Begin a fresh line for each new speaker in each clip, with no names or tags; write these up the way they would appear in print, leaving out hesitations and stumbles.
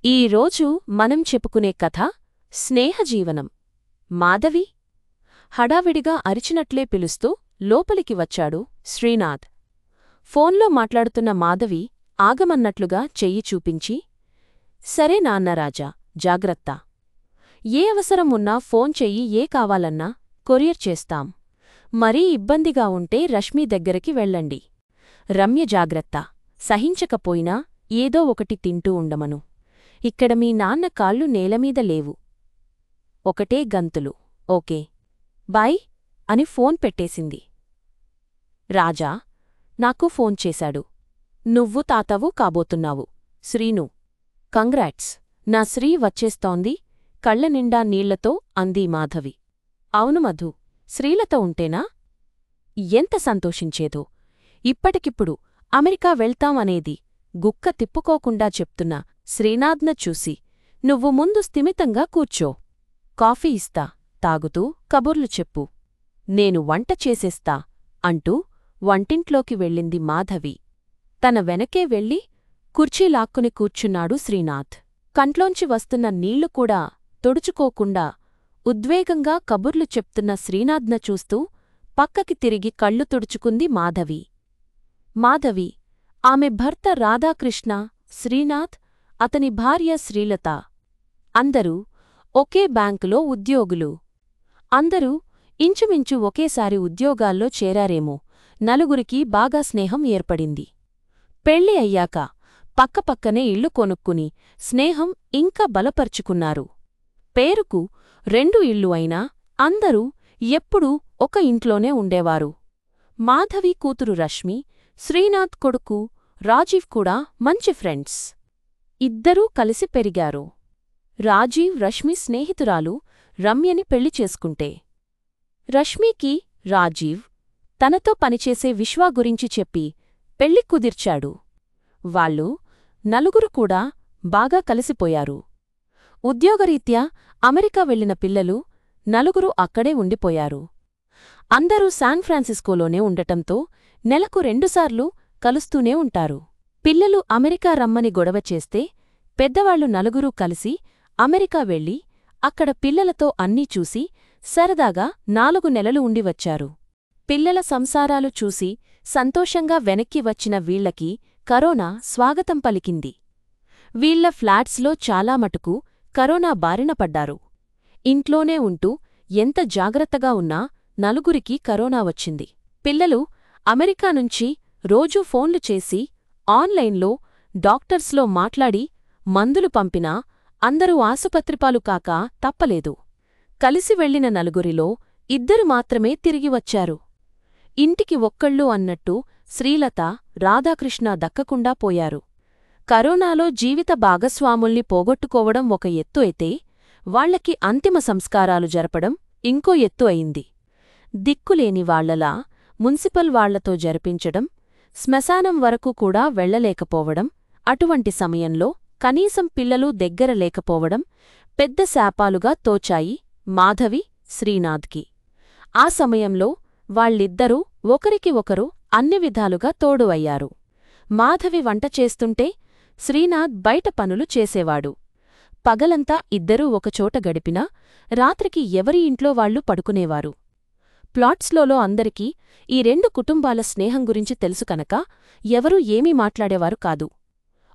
ఈరోజు మనం చెప్పుకునే కథ స్నేహజీవనం. మాధవి హడావిడిగా అరిచినట్లే పిలుస్తూ లోపలికి వచ్చాడు శ్రీనాథ్. ఫోన్లో మాట్లాడుతున్న మాధవి ఆగమన్నట్లుగా చెయ్యి చూపించి, సరే నాన్నరాజా, జాగ్రత్త. ఏ అవసరం ఉన్నా ఫోన్ చెయ్యి, ఏ కావాలన్నా కొరియర్ చేస్తాం. మరీ ఇబ్బందిగా ఉంటే రష్మి దగ్గరికి వెళ్ళండి. రమ్య జాగ్రత్త. సహించకపోయినా ఏదో ఒకటి తింటూ ఉండమను. ఇక్కడ మీ నాన్న కాళ్ళు నేలమీద లేవు. ఒకటే గంతులు. ఓకే బాయ్ అని ఫోన్ పెట్టేసింది. రాజా నాకు ఫోన్ చేశాడు. నువ్వు తాతవు కాబోతున్నావు. శ్రీను. కంగ్రాట్స్. నా శ్రీ వచ్చేస్తోంది కళ్లనిండా నీళ్లతో అంది మాధవి. అవును మధు, శ్రీలత ఉంటేనా ఎంత సంతోషించేదో. ఇప్పటికిప్పుడు అమెరికా వెళ్తాం అనేది గుక్క తిప్పుకోకుండా చెప్తున్న శ్రీనాథ్న చూసి, నువ్వు ముందు స్థిమితంగా కూర్చో. కాఫీ ఇస్తా, తాగుతూ కబుర్లు చెప్పు. నేను వంట చేసేస్తా అంటూ వంటింట్లోకి వెళ్ళింది మాధవి. తన వెనకే వెళ్ళి కుర్చీ లాక్కుని కూర్చున్నాడు శ్రీనాథ్. కంట్లోంచి వస్తున్న నీళ్లు కూడా తుడుచుకోకుండా ఉద్వేగంగా కబుర్లు చెప్తున్న శ్రీనాథ్న చూస్తూ పక్కకి తిరిగి కళ్ళు తుడుచుకుంది మాధవి. మాధవి, ఆమె భర్త రాధాకృష్ణ, శ్రీనాథ్, అతని భార్య శ్రీలత. అందరూ ఒకే బ్యాంకులో ఉద్యోగులు. అందరూ ఇంచుమించు ఒకేసారి ఉద్యోగాల్లో చేరారేమో. నలుగురికి బాగా స్నేహం ఏర్పడింది. పెళ్లి అయ్యాక పక్కపక్కనే ఇళ్లు కొనుక్కుని స్నేహం ఇంకా బలపరుచుకున్నారు. పేరుకు 2 ఇళ్ళు అయినా అందరూ ఎప్పుడూ ఒక ఇంట్లోనే ఉండేవారు. మాధవి కూతురు రష్మి, శ్రీనాథ్ కొడుకు రాజీవ్ కూడా మంచి ఫ్రెండ్స్. ఇద్దరూ కలిసి పెరిగారు. రాజీవ్ రష్మి స్నేహితురాలు రమ్యని పెళ్లి చేసుకుంటే, రష్మికి రాజీవ్ తనతో పనిచేసే విశ్వా గురించి చెప్పి పెళ్లి కుదిర్చాడు. వాళ్ళు నలుగురు కూడా బాగా కలిసిపోయారు. ఉద్యోగరీత్యా అమెరికా వెళ్లిన పిల్లలు నలుగురు అక్కడే ఉండిపోయారు. అందరూ శాన్ఫ్రాన్సిస్కోలోనే ఉండటంతో నెలకు 2 సార్లు కలుస్తూనే ఉంటారు. పిల్లలు అమెరికా రమ్మని గొడవ చేస్తే పెద్దవాళ్లు నలుగురూ కలిసి అమెరికా వెళ్లి అక్కడ పిల్లలతో అన్నీ చూసి సరదాగా 4 నెలలు ఉండివచ్చారు. పిల్లల సంసారాలు చూసి సంతోషంగా వెనక్కి వచ్చిన వీళ్లకి కరోనా స్వాగతం పలికింది. వీళ్ల ఫ్లాట్స్లో చాలా మటుకు కరోనా బారిన పడ్డారు. ఇంట్లోనే ఉంటూ ఎంత జాగ్రత్తగా ఉన్నా నలుగురికి కరోనా వచ్చింది. పిల్లలు అమెరికా నుంచి రోజూ ఫోన్లు చేసి ఆన్లైన్లో డాక్టర్స్లో మాట్లాడి మందులు పంపినా అందరూ ఆసుపత్రిపాలు కాక తప్పలేదు. కలిసి వెళ్లిన నలుగురిలో 2 మాత్రమే తిరిగి వచ్చారు. ఇంటికి ఒక్కళ్ళు అన్నట్టు శ్రీలత, రాధాకృష్ణ దక్కకుండా పోయారు. కరోనాలో జీవిత భాగస్వాముల్ని పోగొట్టుకోవడం ఒక ఎత్తు అయితే, వాళ్లకి అంతిమ సంస్కారాలు జరపడం ఇంకో ఎత్తు అయింది. దిక్కులేని వాళ్లలా మున్సిపల్ వాళ్లతో జరిపించడం, శ్మశానం వరకు కూడా వెళ్లలేకపోవడం, అటువంటి సమయంలో కనీసం పిల్లలు దగ్గర లేకపోవడం పెద్ద శాపాలుగా తోచాయి మాధవి, శ్రీనాథ్కి. ఆ సమయంలో వాళ్ళిద్దరూ ఒకరికి ఒకరు అన్ని విధాలుగా తోడు అయ్యారు. మాధవి వంట చేస్తుంటే శ్రీనాథ్ బయట పనులు చేసేవాడు. పగలంతా ఇద్దరూ ఒకచోట గడిపినా రాత్రికి ఎవరి ఇంట్లో వాళ్లు పడుకునేవారు. ప్లాట్స్లో అందరికీ ఈ 2 కుటుంబాల స్నేహం గురించి తెలుసు కనుక ఎవరూ ఏమీ మాట్లాడేవారు కాదు.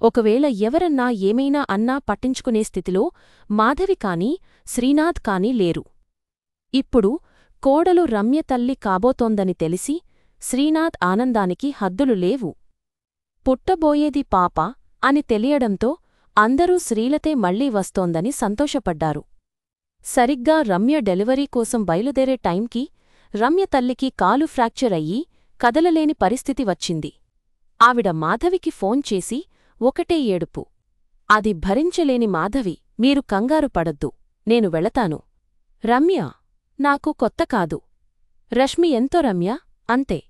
ఒకవేళ ఎవరన్నా ఏమైనా అన్నా పట్టించుకునే స్థితిలో మాధవి కానీ శ్రీనాథ్ కానీ లేరు. ఇప్పుడు కోడలు రమ్య తల్లి కాబోతోందని తెలిసి శ్రీనాథ్ ఆనందానికి హద్దులు లేవు. పుట్టబోయేది పాప అని తెలియడంతో అందరూ శ్రీలతే మళ్లీ వస్తోందని సంతోషపడ్డారు. సరిగ్గా రమ్య డెలివరీ కోసం బయలుదేరే టైంకి రమ్య తల్లికి కాలు ఫ్రాక్చర్ అయ్యి కదలలేని పరిస్థితి వచ్చింది. ఆవిడ మాధవికి ఫోన్ చేసి ఒకటే ఏడుపు. అది భరించలేని మాధవి, మీరు కంగారు పడొద్దు, నేను వెళతాను. రమ్య, నాకు కొత్త కాదు. రష్మి ఎంతో రమ్య, అంతే.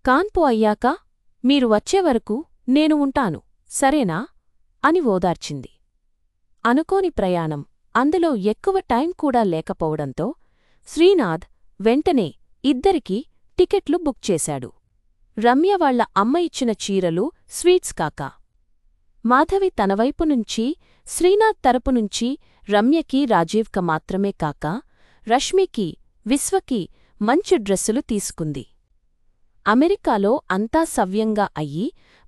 కాన్పు అయ్యాక మీరు వచ్చేవరకు నేను ఉంటాను, సరేనా అని ఓదార్చింది. అనుకోని ప్రయాణం, అందులో ఎక్కువ టైం కూడా లేకపోవడంతో శ్రీనాథ్ వెంటనే ఇద్దరికీ టికెట్లు బుక్ చేశాడు. రమ్య వాళ్ల అమ్మ ఇచ్చిన చీరలు, స్వీట్స్ కాక. మాధవి తనవైపునుంచి, శ్రీనాథ్ తరపునుంచి రమ్యకి, రాజీవ్క మాత్రమే కాక రష్మికి, విశ్వకి మంచి డ్రెస్సులు తీసుకుంది. అమెరికాలో అంతా సవ్యంగా అయ్యి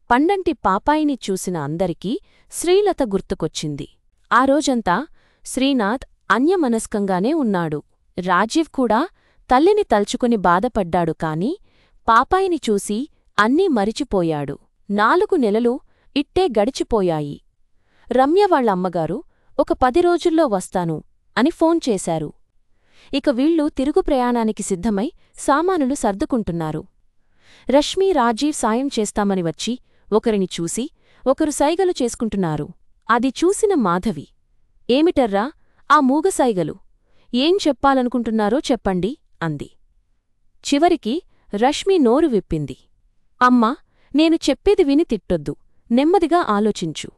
పండంటి పాపాయిని చూసిన అందరికీ శ్రీలత గుర్తుకొచ్చింది. ఆ రోజంతా శ్రీనాథ్ అన్యమనస్కంగానే ఉన్నాడు. రాజీవ్ కూడా తల్లిని తల్చుకుని బాధపడ్డాడు కాని పాపాయిని చూసి అన్నీ మరిచిపోయాడు. 4 నెలలు ఇట్టే గడిచిపోయాయి. రమ్య వాళ్ళ అమ్మగారు ఒక 10 రోజుల్లో వస్తాను అని ఫోన్ చేశారు. ఇక వీళ్ళు తిరుగు ప్రయాణానికి సిద్ధమై సామానులు సర్దుకుంటున్నారు. రష్మి, రాజీవ్ సాయం చేస్తామని వచ్చి ఒకరిని చూసి ఒకరు సైగలు చేసుకుంటున్నారు. అది చూసిన మాధవి, ఏమిటర్రా ఆ మూగ సైగలు? ఏం చెప్పాలనుకుంటున్నారో చెప్పండి అంది. చివరికి రష్మి నోరు విప్పింది. అమ్మా, నేను చెప్పేది విని తిట్టొద్దు, నెమ్మదిగా ఆలోచించు.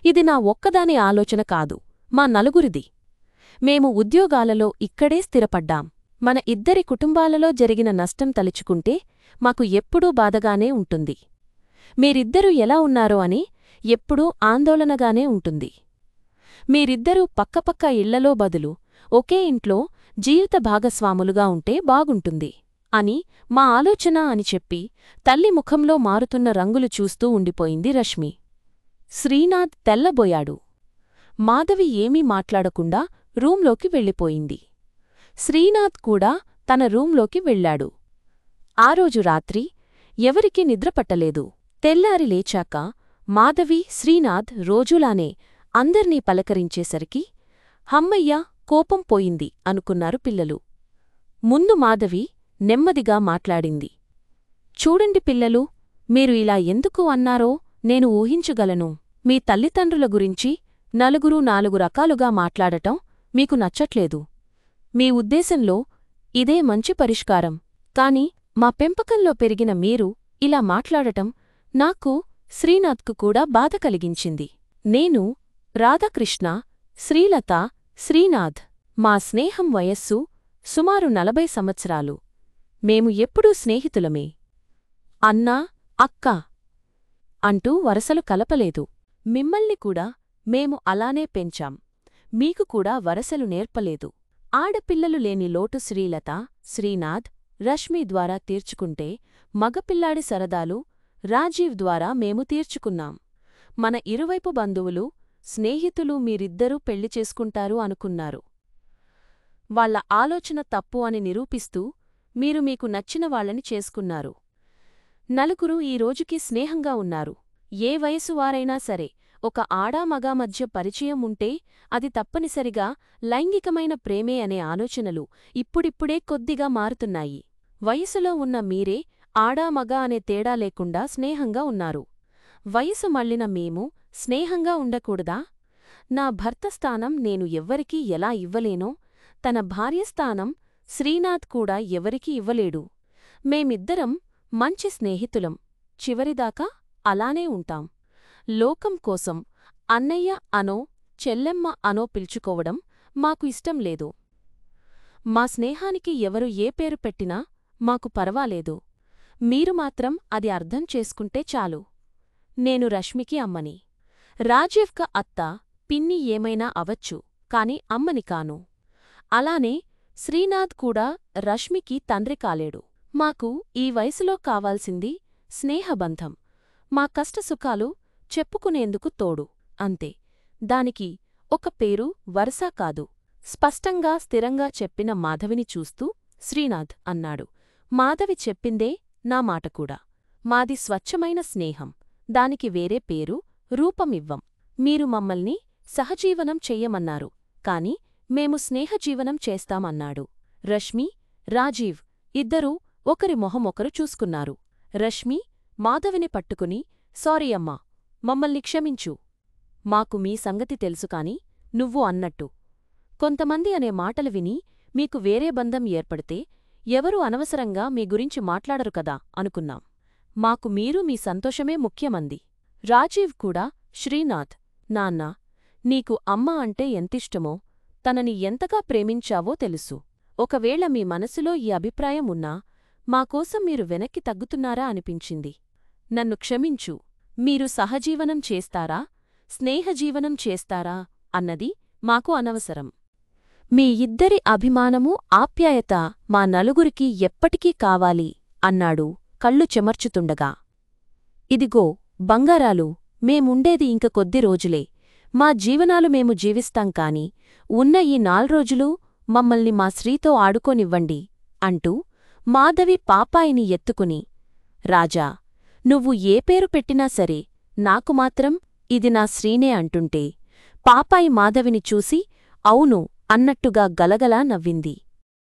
ఇది నా ఒక్కదాని ఆలోచన కాదు, మా నలుగురిది. మేము ఉద్యోగాలలో ఇక్కడే స్థిరపడ్డాం. మన ఇద్దరి కుటుంబాలలో జరిగిన నష్టం తలుచుకుంటే మాకు ఎప్పుడూ బాధగానే ఉంటుంది. మీరిద్దరూ ఎలా ఉన్నారో అని ఎప్పుడూ ఆందోళనగానే ఉంటుంది. మీరిద్దరూ పక్కపక్క ఇళ్లలో బదులు ఒకే ఇంట్లో జీవిత భాగస్వాములుగా ఉంటే బాగుంటుంది అని మా ఆలోచన అని చెప్పి తల్లి ముఖంలో మారుతున్న రంగులు చూస్తూ ఉండిపోయింది రష్మి. శ్రీనాథ్ తెల్లబోయాడు. మాధవి ఏమీ మాట్లాడకుండా రూంలోకి వెళ్ళిపోయింది. శ్రీనాథ్ కూడా తన రూంలోకి వెళ్ళాడు. ఆ రోజు రాత్రి ఎవరికీ నిద్రపట్టలేదు. తెల్లారి లేచాక మాధవి, శ్రీనాథ్ రోజులానే అందర్నీ పలకరించేసరికి హమ్మయ్య, కోపం పోయింది అనుకున్నారు పిల్లలు. ముందు మాధవి నెమ్మదిగా మాట్లాడింది. చూడండి పిల్లలు, మీరు ఇలా ఎందుకు అన్నారో నేను ఊహించగలను. మీ తల్లిదండ్రుల గురించి నలుగురు 4 రకాలుగా మాట్లాడటం మీకు నచ్చట్లేదు. మీ ఉద్దేశంలో ఇదే మంచి పరిష్కారం. కాని మా పెంపకంలో పెరిగిన మీరు ఇలా మాట్లాడటం నాకు, శ్రీనాథ్కు కూడా బాధ కలిగించింది. నేను, రాధాకృష్ణ, శ్రీలత, శ్రీనాథ్. మా స్నేహం వయస్సు సుమారు 40 సంవత్సరాలు. మేము ఎప్పుడూ స్నేహితులమే. అన్నా, అక్కా అంటూ వరసలు కలపలేదు. మిమ్మల్ని కూడా మేము అలానే పెంచాం. మీకు కూడా వరసలు నేర్పలేదు. ఆడపిల్లలు లేని లోటు శ్రీలత, శ్రీనాథ్, రష్మి ద్వారా తీర్చుకుంటే మగపిల్లాడి సరదాలు రాజీవ్ ద్వారా మేము తీర్చుకున్నాం. మన ఇరువైపు బంధువులు, స్నేహితులు మీరిద్దరూ పెళ్లి చేసుకుంటారు అనుకున్నారు. వాళ్ళ ఆలోచన తప్పు అని నిరూపిస్తూ మీరు మీకు నచ్చిన వాళ్ళని చేసుకున్నారు. నలుగురు ఈ రోజుకి స్నేహంగా ఉన్నారు. ఏ వయసువారైనా సరే ఒక ఆడా మగా మధ్య పరిచయం ఉంటే అది తప్పనిసరిగా లైంగికమైన ప్రేమే అనే ఆలోచనలు ఇప్పుడిప్పుడే కొద్దిగా మారుతున్నాయి. వయసులో ఉన్న మీరే ఆడా మగా అనే తేడా లేకుండా స్నేహంగా ఉన్నారు. వయసు మళ్ళిన మేము స్నేహంగా ఉండకూడదా? నా భర్త స్థానం నేను ఎవ్వరికీ ఎలా ఇవ్వలేనో తన భార్య స్థానం శ్రీనాథ్ కూడా ఎవరికీ ఇవ్వలేడు. మేమిద్దరం మంచి స్నేహితులం. చివరిదాకా అలానే ఉంటాం. లోకం కోసం అన్నయ్య అనో చెల్లెమ్మ అనో పిలుచుకోవడం మాకు ఇష్టం లేదు. మా స్నేహానికి ఎవరు ఏ పేరు పెట్టినా మాకు పర్వాలేదు. మీరు మాత్రం అది అర్థం చేసుకుంటే చాలు. నేను రష్మికి అమ్మని. రాజీవ్క అత్త, పిన్ని ఏమైనా అవచ్చు, కాని అమ్మని కాను. అలానే శ్రీనాథ్ కూడా రష్మికి తండ్రి కాలేడు. మాకు ఈ వయసులో కావాల్సింది స్నేహబంధం. మా కష్టసుఖాలు చెప్పుకునేందుకు తోడు, అంతే. దానికి ఒక పేరు వరసా కాదు. స్పష్టంగా స్థిరంగా చెప్పిన మాధవిని చూస్తూ శ్రీనాథ్ అన్నాడు. మాధవి చెప్పిందే నా మాటకూడా. మాది స్వచ్ఛమైన స్నేహం. దానికి వేరే పేరు, రూపమివ్వం. మీరు మమ్మల్ని సహజీవనం చెయ్యమన్నారు, కాని మేము స్నేహజీవనం చేస్తామన్నాడు. రష్మి, రాజీవ్ ఇద్దరూ ఒకరి మొహమొకరు చూసుకున్నారు. రష్మి మాధవిని పట్టుకుని, సారీ అమ్మా, మమ్మల్ని క్షమించు. మాకు మీ సంగతి తెలుసుకాని నువ్వు అన్నట్టు కొంతమంది అనే మాటలు విని మీకు వేరే బంధం ఏర్పడితే ఎవరూ అనవసరంగా మీ గురించి మాట్లాడరు కదా అనుకున్నాం. మాకు మీరు మీ సంతోషమే ముఖ్యమంది. రాజీవ్ కూడా, శ్రీనాథ్, నాన్నా, నీకు అమ్మ అంటే ఎంతిష్టమో, తనని ఎంతగా ప్రేమించావో తెలుసు. ఒకవేళ మీ మనసులో ఈ అభిప్రాయం ఉన్నా మాకోసం మీరు వెనక్కి తగ్గుతున్నారా అనిపించింది. నన్ను క్షమించు. మీరు సహజీవనం చేస్తారా స్నేహజీవనం చేస్తారా అన్నది మాకు అనవసరం. మీ ఇద్దరి అభిమానమూ ఆప్యాయత మా నలుగురికి ఎప్పటికీ కావాలి అన్నాడు కళ్ళు చెమర్చుతుండగా. ఇదిగో బంగారాలు, మేముండేది ఇంక కొద్ది రోజులే. మా జీవనాలు మేము జీవిస్తాం కాని ఉన్న ఈ 4 రోజులూ మమ్మల్ని మా శ్రీతో ఆడుకోనివ్వండి అంటూ మాధవి పాపాయిని ఎత్తుకుని, రాజా, నువ్వు ఏ పేరు పెట్టినా సరే నాకు మాత్రం ఇది నా శ్రీనే అంటుంటే పాపాయి మాధవిని చూసి అవును అన్నట్టుగా గలగలా నవ్వింది.